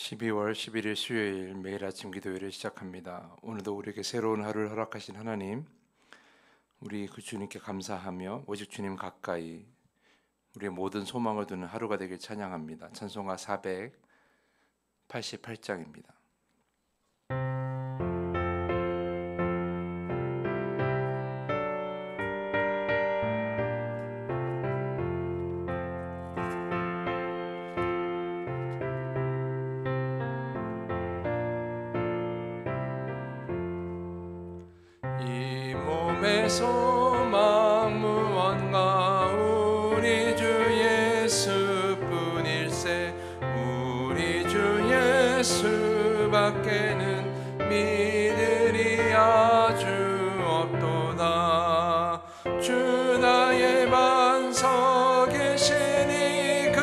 12월 11일 수요일 매일 아침 기도회를 시작합니다. 오늘도 우리에게 새로운 하루를 허락하신 하나님, 우리 그 주님께 감사하며 오직 주님 가까이 우리의 모든 소망을 두는 하루가 되길 찬양합니다. 찬송가 488장입니다. 이 몸의 소망 무언가 우리 주 예수뿐일세. 우리 주 예수밖에는 믿으리 아주 없도다. 주 나의 반석 계시니 그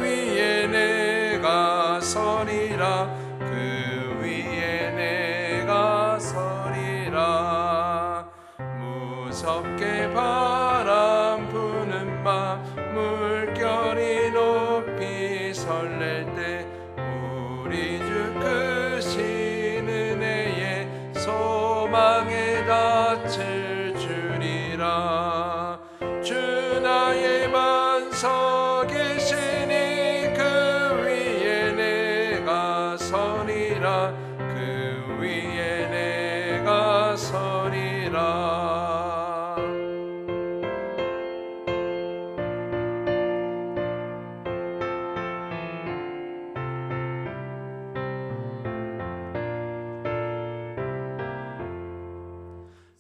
위에 내가 서리라. 그 위에 내가 서리라. 무섭게 바람 부는 밤 물결이 높이 설렐 때 우리 주 크신 은혜에 소망에 닿을 주리라. 주 나의 반석 계시니 그 위에 내가 서리라. 그 위에 내가 서리라.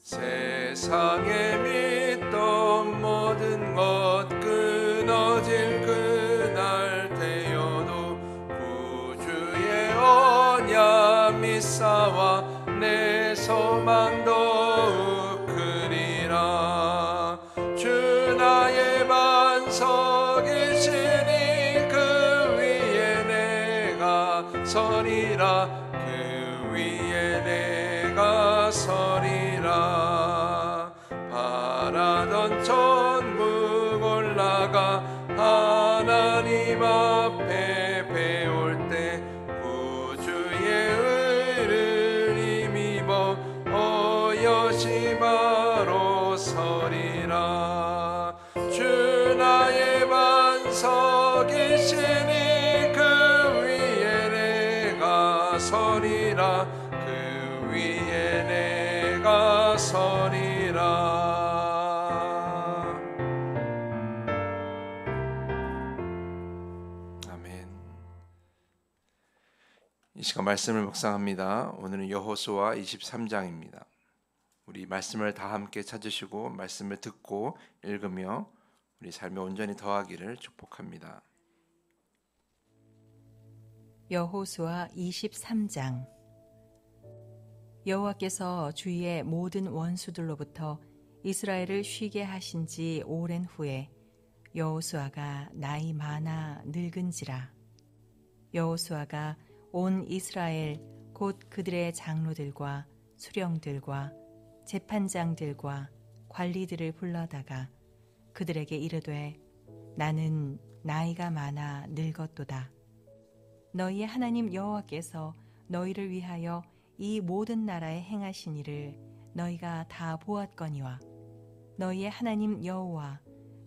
세상에 믿던 모든 것 끊어질 그날 되어도 구주의 언약 믿사와 내 소망 더욱 크리라. 주 나의 반석이시니 그 위에 내가 서리라. 그 위에 내가 서리라. 바라던 천국 올라가 하나님 앞에 배울 때 구주의 의를 힘입어 여심하러 서리라. 주 나의 반석이시니 그 위에 내가 서리라. 그 위에 내가 서리라. 아멘. 이 시간 말씀을 묵상합니다. 오늘은 여호수아 23장입니다. 우리 말씀을 다 함께 찾으시고 말씀을 듣고 읽으며 우리 삶에 온전히 더하기를 축복합니다. 여호수아 23장. 여호와께서 주위의 모든 원수들로부터 이스라엘을 쉬게 하신 지 오랜 후에 여호수아가 나이 많아 늙은지라. 여호수아가 온 이스라엘 곧 그들의 장로들과 수령들과 재판장들과 관리들을 불러다가 그들에게 이르되 나는 나이가 많아 늙었도다. 너희의 하나님 여호와께서 너희를 위하여 이 모든 나라에 행하신 일을 너희가 다 보았거니와 너희의 하나님 여호와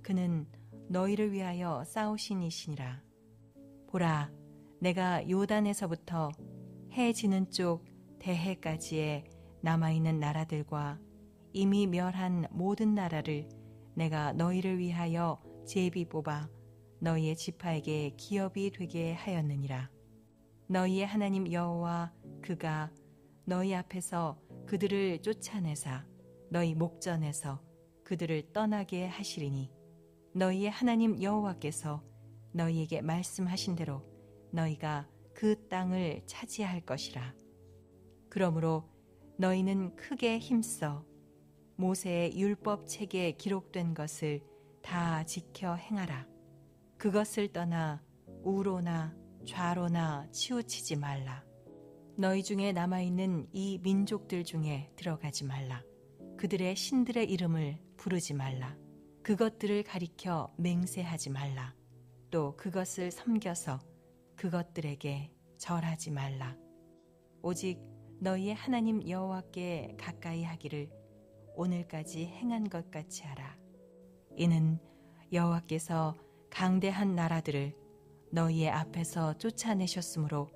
그는 너희를 위하여 싸우신 이시니라. 보라, 내가 요단에서부터 해 지는 쪽 대해까지의 남아있는 나라들과 이미 멸한 모든 나라를 내가 너희를 위하여 제비 뽑아 너희의 지파에게 기업이 되게 하였느니라. 너희의 하나님 여호와 그가 너희 앞에서 그들을 쫓아내사 너희 목전에서 그들을 떠나게 하시리니 너희의 하나님 여호와께서 너희에게 말씀하신 대로 너희가 그 땅을 차지할 것이라. 그러므로 너희는 크게 힘써 모세의 율법 책에 기록된 것을 다 지켜 행하라. 그것을 떠나 우로나 좌로나 치우치지 말라. 너희 중에 남아있는 이 민족들 중에 들어가지 말라. 그들의 신들의 이름을 부르지 말라. 그것들을 가리켜 맹세하지 말라. 또 그것을 섬겨서 그것들에게 절하지 말라. 오직 너희의 하나님 여호와께 가까이 하기를 오늘까지 행한 것 같이 하라. 이는 여호와께서 강대한 나라들을 너희의 앞에서 쫓아내셨으므로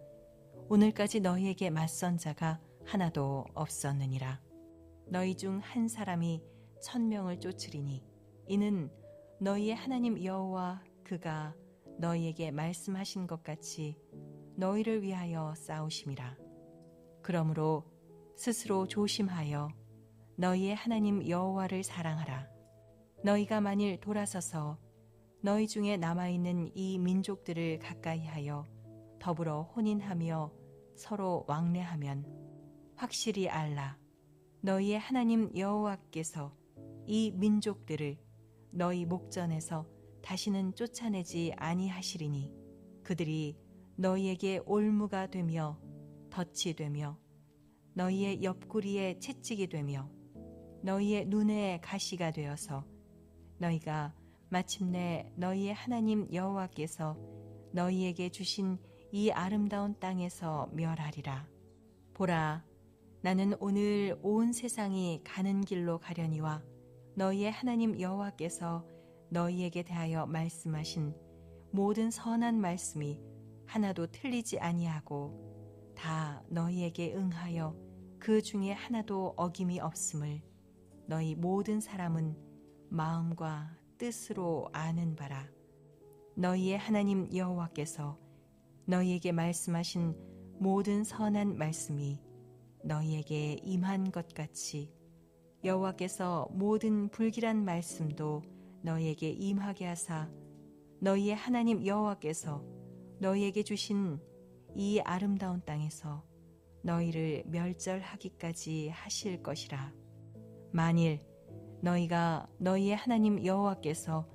오늘까지 너희에게 맞선 자가 하나도 없었느니라. 너희 중 한 사람이 1000명을 쫓으리니 이는 너희의 하나님 여호와 그가 너희에게 말씀하신 것 같이 너희를 위하여 싸우심이라. 그러므로 스스로 조심하여 너희의 하나님 여호와를 사랑하라. 너희가 만일 돌아서서 너희 중에 남아있는 이 민족들을 가까이하여 더불어 혼인하며 서로 왕래하면 확실히 알라. 너희의 하나님 여호와께서 이 민족들을 너희 목전에서 다시는 쫓아내지 아니하시리니 그들이 너희에게 올무가 되며 덫이 되며 너희의 옆구리에 채찍이 되며 너희의 눈에 가시가 되어서 너희가 마침내 너희의 하나님 여호와께서 너희에게 주신 이 아름다운 땅에서 멸하리라. 보라, 나는 오늘 온 세상이 가는 길로 가려니와 너희의 하나님 여호와께서 너희에게 대하여 말씀하신 모든 선한 말씀이 하나도 틀리지 아니하고 다 너희에게 응하여 그 중에 하나도 어김이 없음을 너희 모든 사람은 마음과 뜻으로 아는 바라. 너희의 하나님 여호와께서 너희에게 말씀하신 모든 선한 말씀이 너희에게 임한 것 같이 여호와께서 모든 불길한 말씀도 너희에게 임하게 하사 너희의 하나님 여호와께서 너희에게 주신 이 아름다운 땅에서 너희를 멸절하기까지 하실 것이라. 만일 너희가 너희의 하나님 여호와께서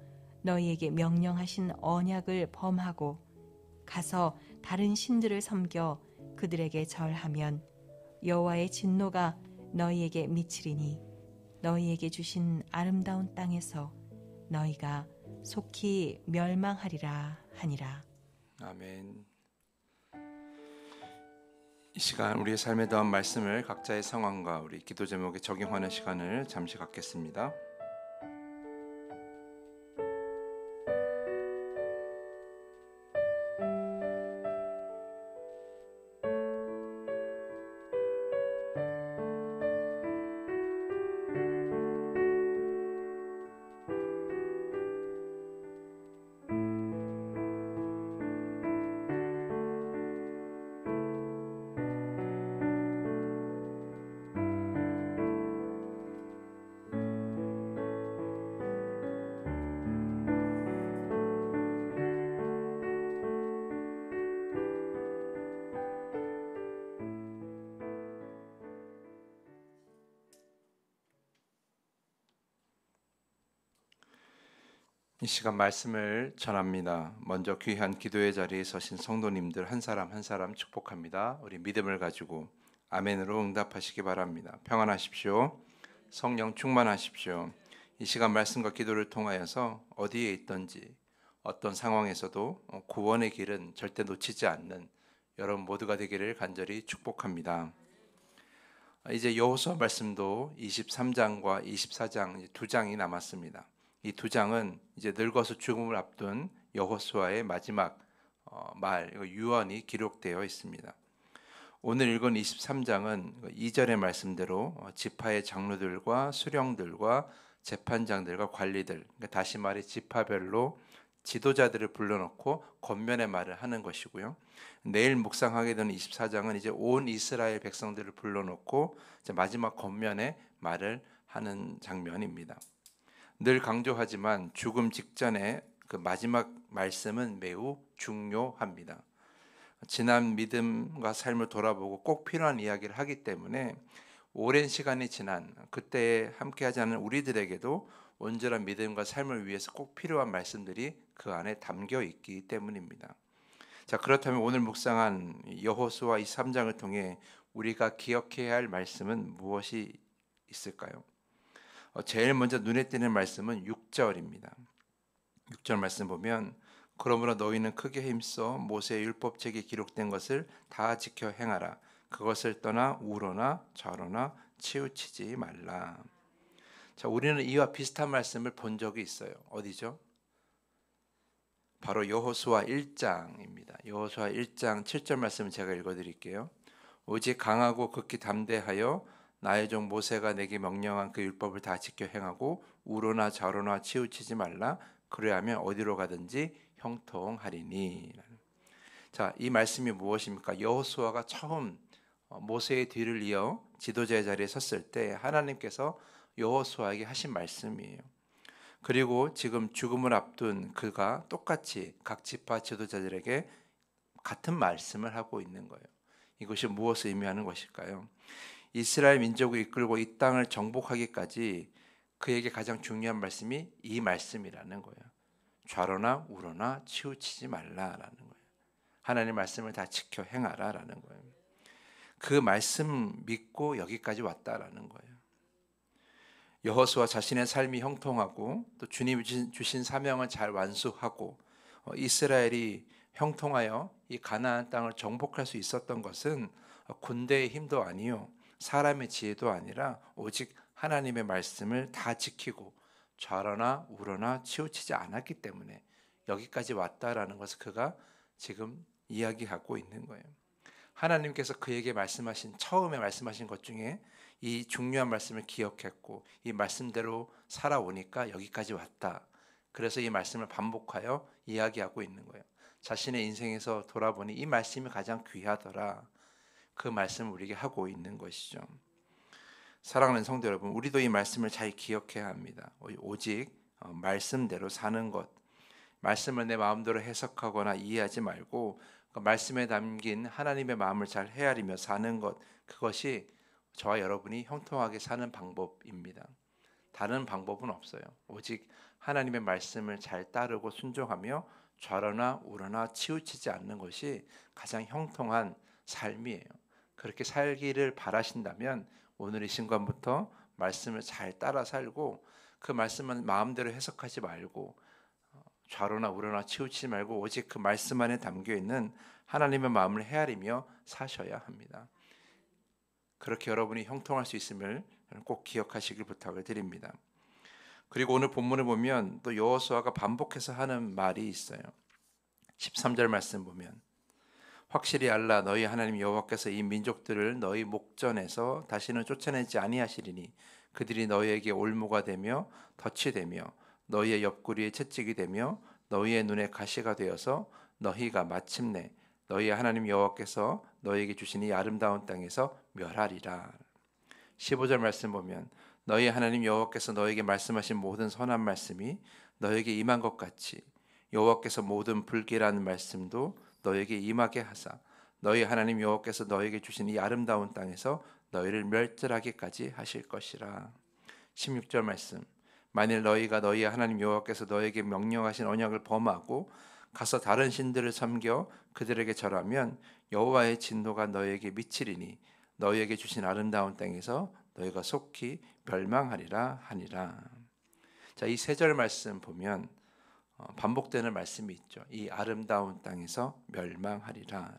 너희에게 명령하신 언약을 범하고 가서 다른 신들을 섬겨 그들에게 절하면 여호와의 진노가 너희에게 미치리니 너희에게 주신 아름다운 땅에서 너희가 속히 멸망하리라 하니라. 아멘. 이 시간 우리의 삶에 더한 말씀을 각자의 상황과 우리 기도 제목에 적용하는 시간을 잠시 갖겠습니다. 이 시간 말씀을 전합니다. 먼저 귀한 기도의 자리에 서신 성도님들 한 사람 한 사람 축복합니다. 우리 믿음을 가지고 아멘으로 응답하시기 바랍니다. 평안하십시오. 성령 충만하십시오. 이 시간 말씀과 기도를 통하여서 어디에 있든지 어떤 상황에서도 구원의 길은 절대 놓치지 않는 여러분 모두가 되기를 간절히 축복합니다. 이제 여호수아 말씀도 23장과 24장 두 장이 남았습니다. 이 두 장은 이제 늙어서 죽음을 앞둔 여호수아의 마지막 말 유언이 기록되어 있습니다. 오늘 읽은 23장은 2절의 말씀대로 지파의 장로들과 수령들과 재판장들과 관리들, 다시 말해 지파별로 지도자들을 불러놓고 권면의 말을 하는 것이고요. 내일 묵상하게 되는 24장은 이제 온 이스라엘 백성들을 불러놓고 이제 마지막 권면의 말을 하는 장면입니다. 늘 강조하지만 죽음 직전에 그 마지막 말씀은 매우 중요합니다. 지난 믿음과 삶을 돌아보고 꼭 필요한 이야기를 하기 때문에 오랜 시간이 지난 그때에 함께하지 않은 우리들에게도 온전한 믿음과 삶을 위해서 꼭 필요한 말씀들이 그 안에 담겨 있기 때문입니다. 자, 그렇다면 오늘 묵상한 여호수아 23장을 통해 우리가 기억해야 할 말씀은 무엇이 있을까요? 제일 먼저 눈에 띄는 말씀은 6절입니다. 6절 말씀 보면 그러므로 너희는 크게 힘써 모세의 율법책에 기록된 것을 다 지켜 행하라. 그것을 떠나 우로나 좌로나 치우치지 말라. 자, 우리는 이와 비슷한 말씀을 본 적이 있어요. 어디죠? 바로 여호수아 1장입니다. 여호수아 1장 7절 말씀을 제가 읽어드릴게요. 오직 강하고 극히 담대하여 나의 종 모세가 내게 명령한 그 율법을 다 지켜 행하고 우로나 좌로나 치우치지 말라. 그래야면 어디로 가든지 형통하리니. 자, 이 말씀이 무엇입니까? 여호수아가 처음 모세의 뒤를 이어 지도자의 자리에 섰을 때 하나님께서 여호수아에게 하신 말씀이에요. 그리고 지금 죽음을 앞둔 그가 똑같이 각 지파 지도자들에게 같은 말씀을 하고 있는 거예요. 이것이 무엇을 의미하는 것일까요? 이스라엘 민족을 이끌고 이 땅을 정복하기까지 그에게 가장 중요한 말씀이 이 말씀이라는 거예요. 좌로나 우로나 치우치지 말라라는 거예요. 하나님의 말씀을 다 지켜 행하라라는 거예요. 그 말씀 믿고 여기까지 왔다라는 거예요. 여호수아 자신의 삶이 형통하고 또 주님이 주신 사명을 잘 완수하고 이스라엘이 형통하여 이 가나안 땅을 정복할 수 있었던 것은 군대의 힘도 아니요 사람의 지혜도 아니라 오직 하나님의 말씀을 다 지키고 좌로나 우로나 치우치지 않았기 때문에 여기까지 왔다라는 것을 그가 지금 이야기하고 있는 거예요. 하나님께서 그에게 처음에 말씀하신 것 중에 이 중요한 말씀을 기억했고 이 말씀대로 살아오니까 여기까지 왔다. 그래서 이 말씀을 반복하여 이야기하고 있는 거예요. 자신의 인생에서 돌아보니 이 말씀이 가장 귀하더라. 그 말씀을 우리에게 하고 있는 것이죠. 사랑하는 성도 여러분, 우리도 이 말씀을 잘 기억해야 합니다. 오직 말씀대로 사는 것, 말씀을 내 마음대로 해석하거나 이해하지 말고 그 말씀에 담긴 하나님의 마음을 잘 헤아리며 사는 것, 그것이 저와 여러분이 형통하게 사는 방법입니다. 다른 방법은 없어요. 오직 하나님의 말씀을 잘 따르고 순종하며 좌로나 우로나 치우치지 않는 것이 가장 형통한 삶이에요. 그렇게 살기를 바라신다면 오늘 이 순간부터 말씀을 잘 따라 살고 그 말씀은 마음대로 해석하지 말고 좌로나 우로나 치우치지 말고 오직 그 말씀 안에 담겨 있는 하나님의 마음을 헤아리며 사셔야 합니다. 그렇게 여러분이 형통할 수 있음을 꼭 기억하시길 부탁을 드립니다. 그리고 오늘 본문을 보면 또 여호수아가 반복해서 하는 말이 있어요. 13절 말씀 보면 확실히 알라 너희 하나님 여호와께서 이 민족들을 너희 목전에서 다시는 쫓아내지 아니하시리니 그들이 너희에게 올무가 되며 덫이 되며 너희의 옆구리에 채찍이 되며 너희의 눈에 가시가 되어서 너희가 마침내 너희 하나님 여호와께서 너희에게 주신 이 아름다운 땅에서 멸하리라. 15절 말씀 보면 너희 하나님 여호와께서 너희에게 말씀하신 모든 선한 말씀이 너희에게 임한 것 같이 여호와께서 모든 불길한 말씀도 너희에게 임하게 하사 너희 하나님 여호와께서 너희에게 주신 이 아름다운 땅에서 너희를 멸절하기까지 하실 것이라. 16절 말씀 만일 너희가 너희 하나님 여호와께서 너희에게 명령하신 언약을 범하고 가서 다른 신들을 섬겨 그들에게 절하면 여호와의 진노가 너희에게 미치리니 너희에게 주신 아름다운 땅에서 너희가 속히 멸망하리라 하니라. 자, 이 세 절 말씀 보면 반복되는 말씀이 있죠. 이 아름다운 땅에서 멸망하리라.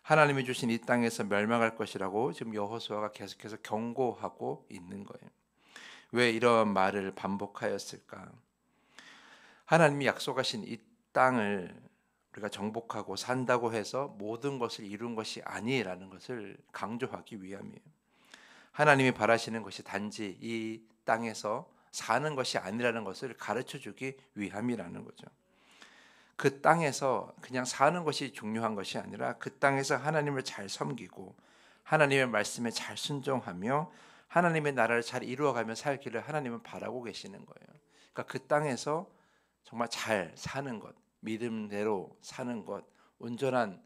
하나님이 주신 이 땅에서 멸망할 것이라고 지금 여호수아가 계속해서 경고하고 있는 거예요. 왜 이런 말을 반복하였을까? 하나님이 약속하신 이 땅을 우리가 정복하고 산다고 해서 모든 것을 이룬 것이 아니라는 것을 강조하기 위함이에요. 하나님이 바라시는 것이 단지 이 땅에서 사는 것이 아니라는 것을 가르쳐주기 위함이라는 거죠. 그 땅에서 그냥 사는 것이 중요한 것이 아니라 그 땅에서 하나님을 잘 섬기고 하나님의 말씀에 잘 순종하며 하나님의 나라를 잘 이루어가며 살기를 하나님은 바라고 계시는 거예요. 그러니까 그 땅에서 정말 잘 사는 것, 믿음대로 사는 것, 온전한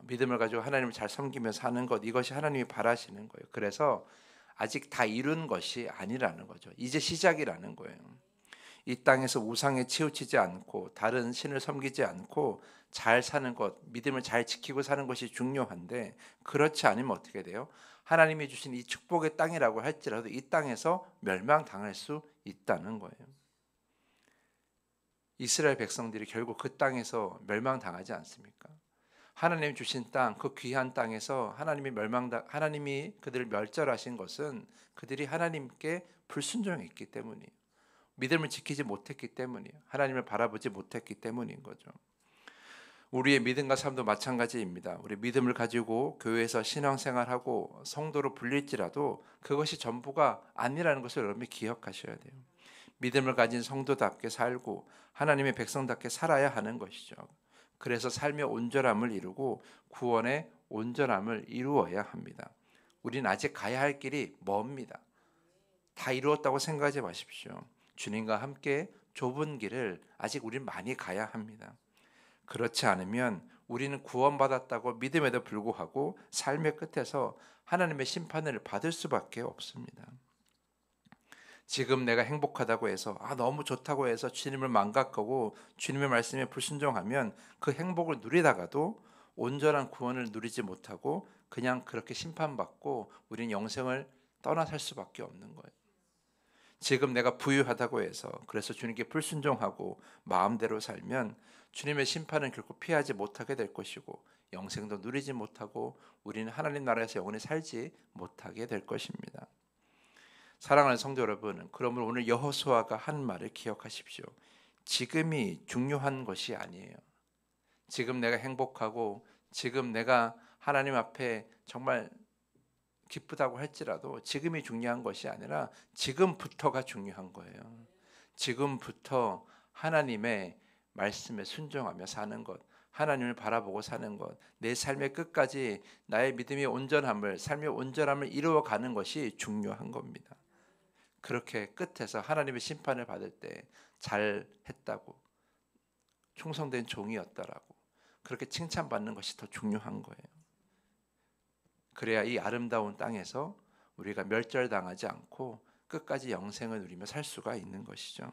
믿음을 가지고 하나님을 잘 섬기며 사는 것, 이것이 하나님이 바라시는 거예요. 그래서 아직 다 이룬 것이 아니라는 거죠. 이제 시작이라는 거예요. 이 땅에서 우상에 치우치지 않고 다른 신을 섬기지 않고 잘 사는 것, 믿음을 잘 지키고 사는 것이 중요한데 그렇지 않으면 어떻게 돼요? 하나님이 주신 이 축복의 땅이라고 할지라도 이 땅에서 멸망당할 수 있다는 거예요. 이스라엘 백성들이 결국 그 땅에서 멸망당하지 않습니까? 하나님 주신 땅, 그 귀한 땅에서 하나님이 그들을 멸절하신 것은 그들이 하나님께 불순종했기 때문이에요. 믿음을 지키지 못했기 때문이에요. 하나님을 바라보지 못했기 때문인 거죠. 우리의 믿음과 삶도 마찬가지입니다. 우리 믿음을 가지고 교회에서 신앙생활하고 성도로 불릴지라도 그것이 전부가 아니라는 것을 여러분이 기억하셔야 돼요. 믿음을 가진 성도답게 살고 하나님의 백성답게 살아야 하는 것이죠. 그래서 삶의 온전함을 이루고 구원의 온전함을 이루어야 합니다. 우리는 아직 가야 할 길이 멉니다. 다 이루었다고 생각하지 마십시오. 주님과 함께 좁은 길을 아직 우리는 많이 가야 합니다. 그렇지 않으면 우리는 구원받았다고 믿음에도 불구하고 삶의 끝에서 하나님의 심판을 받을 수밖에 없습니다. 지금 내가 행복하다고 해서 너무 좋다고 해서 주님을 망각하고 주님의 말씀에 불순종하면 그 행복을 누리다가도 온전한 구원을 누리지 못하고 그냥 그렇게 심판받고 우리는 영생을 떠나 살 수밖에 없는 거예요. 지금 내가 부유하다고 해서 그래서 주님께 불순종하고 마음대로 살면 주님의 심판은 결코 피하지 못하게 될 것이고 영생도 누리지 못하고 우리는 하나님 나라에서 영원히 살지 못하게 될 것입니다. 사랑하는 성도 여러분, 그러므로 오늘 여호수아가 한 말을 기억하십시오. 지금이 중요한 것이 아니에요. 지금 내가 행복하고 지금 내가 하나님 앞에 정말 기쁘다고 할지라도 지금이 중요한 것이 아니라 지금부터가 중요한 거예요. 지금부터 하나님의 말씀에 순종하며 사는 것, 하나님을 바라보고 사는 것, 내 삶의 끝까지 나의 믿음의 온전함을, 삶의 온전함을 이루어가는 것이 중요한 겁니다. 그렇게 끝에서 하나님의 심판을 받을 때 잘했다고, 충성된 종이었다라고 그렇게 칭찬받는 것이 더 중요한 거예요. 그래야 이 아름다운 땅에서 우리가 멸절당하지 않고 끝까지 영생을 누리며 살 수가 있는 것이죠.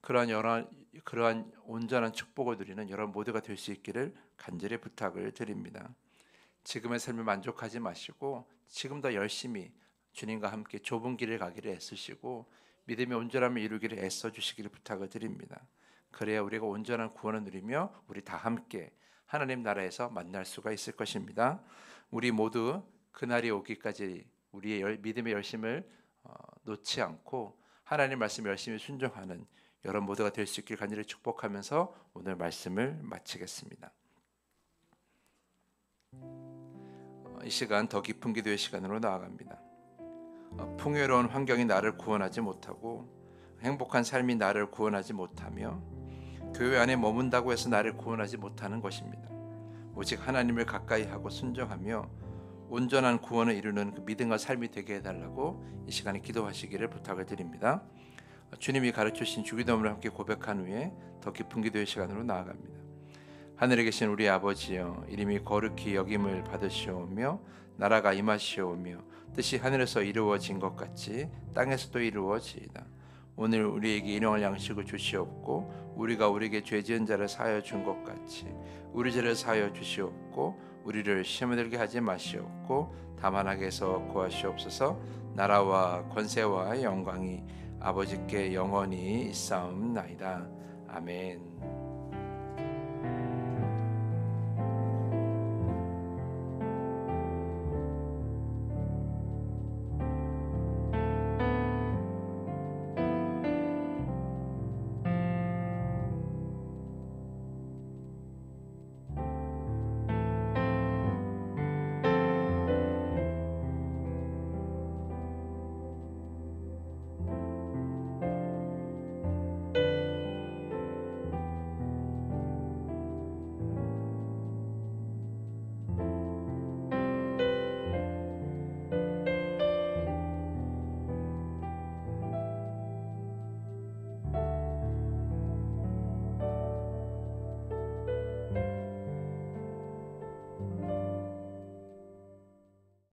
그러한 온전한 축복을 누리는 여러분 모두가 될 수 있기를 간절히 부탁을 드립니다. 지금의 삶에 만족하지 마시고 지금 더 열심히 주님과 함께 좁은 길을 가기를 애쓰시고 믿음의 온전함을 이루기를 애써주시기를 부탁을 드립니다. 그래야 우리가 온전한 구원을 누리며 우리 다 함께 하나님 나라에서 만날 수가 있을 것입니다. 우리 모두 그날이 오기까지 우리의 믿음의 열심을 놓지 않고 하나님 말씀에 열심히 순종하는 여러분 모두가 될 수 있길 간절히 축복하면서 오늘 말씀을 마치겠습니다. 이 시간 더 깊은 기도의 시간으로 나아갑니다. 풍요로운 환경이 나를 구원하지 못하고 행복한 삶이 나를 구원하지 못하며 교회 안에 머문다고 해서 나를 구원하지 못하는 것입니다. 오직 하나님을 가까이 하고 순종하며 온전한 구원을 이루는 그 믿음과 삶이 되게 해달라고 이 시간에 기도하시기를 부탁을 드립니다. 주님이 가르쳐주신 주기도문을 함께 고백한 후에 더 깊은 기도의 시간으로 나아갑니다. 하늘에 계신 우리 아버지여, 이름이 거룩히 여김을 받으시오며 나라가 임하시오며 뜻이 하늘에서 이루어진 것 같이 땅에서도 이루어지이다. 오늘 우리에게 일용할 양식을 주시옵고 우리가 우리에게 죄 지은 자를 사하여 준 것 같이 우리 죄를 사하여 주시옵고 우리를 시험에 들게 하지 마시옵고 다만 악에서 구하시옵소서. 나라와 권세와 영광이 아버지께 영원히 있사옵나이다. 아멘.